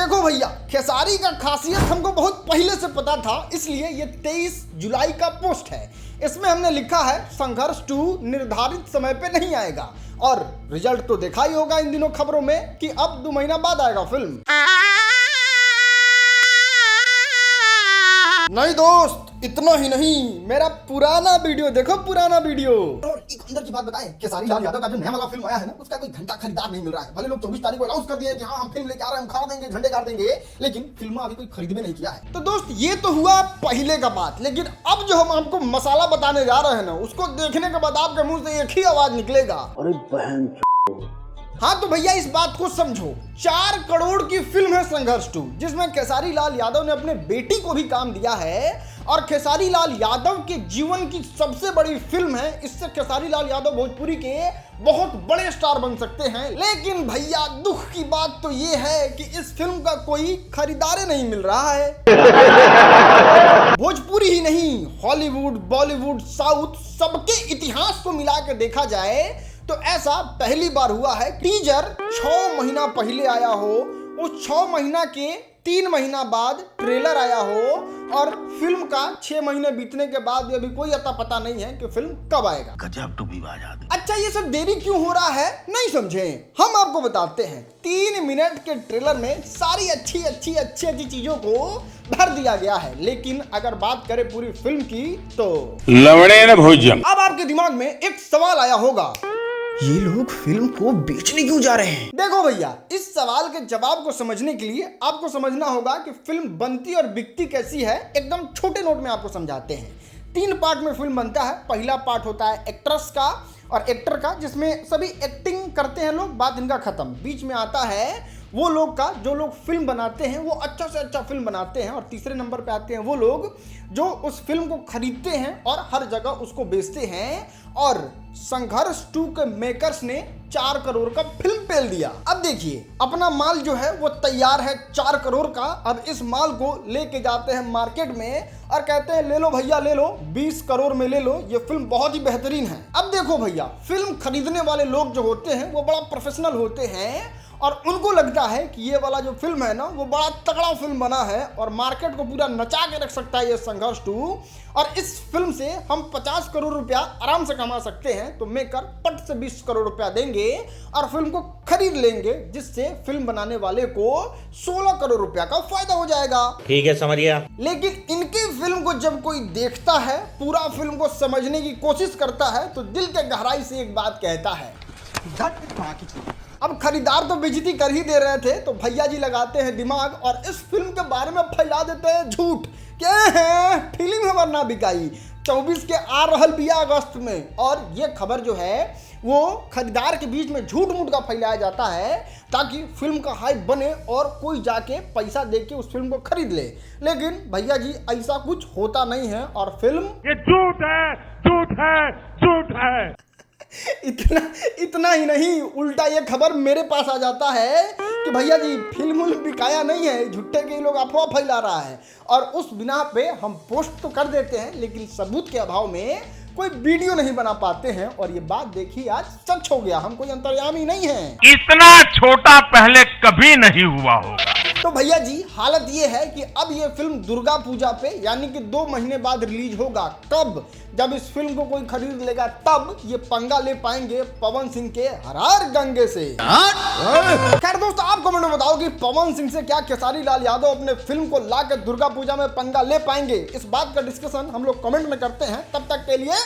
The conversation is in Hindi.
देखो भैया, खेसारी का खासियत हमको बहुत पहले से पता था, इसलिए ये 23 जुलाई का पोस्ट है। इसमें हमने लिखा है संघर्ष 2 निर्धारित समय पे नहीं आएगा, और रिजल्ट तो देखा ही होगा इन दिनों खबरों में कि अब 2 महीना बाद आएगा फिल्म। नहीं दोस्त, इतना ही नहीं, मेरा पुराना वीडियो देखो, पुराना वीडियो। और एक अंदर की बात बताएं, खेसारी लाल यादव का जो नया वाला फिल्म आया है ना, उसका कोई घंटा खरीदार नहीं मिल रहा है। भले लोग 24 तारीख को अनाउंस कर दिए कि हाँ हम फिल्म लेके आ रहे हैं, हम खा देंगे, झंडे गाड़ देंगे, लेकिन फिल्म अभी कोई खरीद भी नहीं किया है। तो दोस्त, ये तो हुआ पहले का बात, लेकिन अब जो हम आपको मसाला बताने जा रहे हैं ना, उसको देखने के बाद आपके मुंह से एक ही आवाज निकलेगा, अरे बहन। हाँ तो भैया इस बात को समझो, 4 करोड़ की फिल्म है संघर्ष 2, जिसमें खेसारी लाल यादव ने अपने बेटी को भी काम दिया है, और खेसारी लाल यादव के जीवन की सबसे बड़ी फिल्म है। इससे खेसारी लाल यादव भोजपुरी के बहुत बड़े स्टार बन सकते हैं। लेकिन भैया दुख की बात तो ये है कि इस फिल्म का कोई खरीदार नहीं मिल रहा है। भोजपुरी ही नहीं, हॉलीवुड, बॉलीवुड, साउथ, सबके इतिहास को मिला के देखा जाए तो ऐसा पहली बार हुआ है। टीजर 6 महीना पहले आया हो, उस 6 महीना के 3 महीना बाद ट्रेलर आया हो, और फिल्म का 6 महीने बीतने के बाद अभी कोई अता पता नहीं है कि फिल्म कब आएगा। गजब टू भी बात। अच्छा, ये सब देरी क्यों हो रहा है नहीं समझे, हम आपको बताते हैं। 3 मिनट के ट्रेलर में सारी अच्छी चीजों को भर दिया गया है, लेकिन अगर बात करें पूरी फिल्म की तो लवणे न भोजन। अब आपके दिमाग में एक सवाल आया होगा, ये लोग फिल्म को बेचने क्यों जा रहे हैं? देखो भैया, इस सवाल के जवाब को समझने के लिए आपको समझना होगा कि फिल्म बनती और बिकती कैसी है। एकदम छोटे नोट में आपको समझाते हैं। 3 पार्ट में फिल्म बनता है। पहला पार्ट होता है एक्ट्रेस का और एक्टर का, जिसमें सभी एक्टिंग करते हैं लोग, बात इनका खत्म। बीच में आता है वो लोग का जो लोग फिल्म बनाते हैं, वो अच्छा से अच्छा फिल्म बनाते हैं। और तीसरे नंबर पे आते हैं वो लोग जो उस फिल्म को खरीदते हैं और हर जगह उसको बेचते हैं। और संघर्ष 2 के मेकर्स ने 4 करोड़ का फिल्म पेल दिया। अब देखिए, अपना माल जो है वो तैयार है 4 करोड़ का। अब इस माल को लेके जाते हैं मार्केट में और कहते हैं ले लो भैया, ले लो, 20 करोड़ में ले लो, ये फिल्म बहुत ही बेहतरीन है। अब देखो भैया, फिल्म खरीदने वाले लोग जो होते हैं वो बड़ा प्रोफेशनल होते हैं, और उनको लगता है कि ये वाला जो फिल्म है ना, वो बड़ा तगड़ा फिल्म बना है और मार्केट को पूरा नचा के रख सकता है ये संघर्ष 2, और इस फिल्म से हम 50 करोड़ रुपया आराम से कमा सकते हैं। तो मेकर पट से 20 करोड़ रुपया देंगे और फिल्म को खरीद लेंगे, जिससे फिल्म बनाने वाले को 16 करोड़ रुपया का फायदा हो जाएगा। ठीक है, समझिए। लेकिन इनकी फिल्म को जब कोई देखता है, पूरा फिल्म को समझने की कोशिश करता है, तो दिल के गहराई से एक बात कहता है। अब खरीदार तो बेइज्जती कर ही दे रहे थे, तो भैया जी लगाते हैं दिमाग और इस फिल्म के बारे में फैला देते हैं झूठ। क्या है, फिल्म हमार ना बिकाई, 24 के आ रहल बिया अगस्त में। और ये खबर जो है वो खरीदार के बीच में झूठ मूठ का फैलाया जाता है, ताकि फिल्म का हाइप बने और कोई जाके पैसा दे के उस फिल्म को खरीद ले। लेकिन भैया जी ऐसा कुछ होता नहीं है, और फिल्म ये झूठ है, झूठ है, झूठ है। इतना ही नहीं, उल्टा ये खबर मेरे पास आ जाता है कि भैया जी फिल्म बिकाया नहीं है, झूठे के लोग अफवाह फैला रहा है। और उस बिना पे हम पोस्ट तो कर देते हैं, लेकिन सबूत के अभाव में कोई वीडियो नहीं बना पाते हैं। और ये बात देखिए, आज सच हो गया, हम कोई अंतर्यामी नहीं है। इतना छोटा पहले कभी नहीं हुआ होगा। तो भैया जी, हालत ये है कि अब ये फिल्म दुर्गा पूजा पे यानी कि 2 महीने बाद रिलीज होगा। कब? जब इस फिल्म को कोई खरीद लेगा, तब ये पंगा ले पाएंगे पवन सिंह के हर हर गंगे से। खैर दोस्तों, आप कमेंट में बताओ कि पवन सिंह से क्या खेसारी लाल यादव अपने फिल्म को ला के दुर्गा पूजा में पंगा ले पाएंगे? इस बात का डिस्कशन हम लोग कमेंट में करते हैं। तब तक के लिए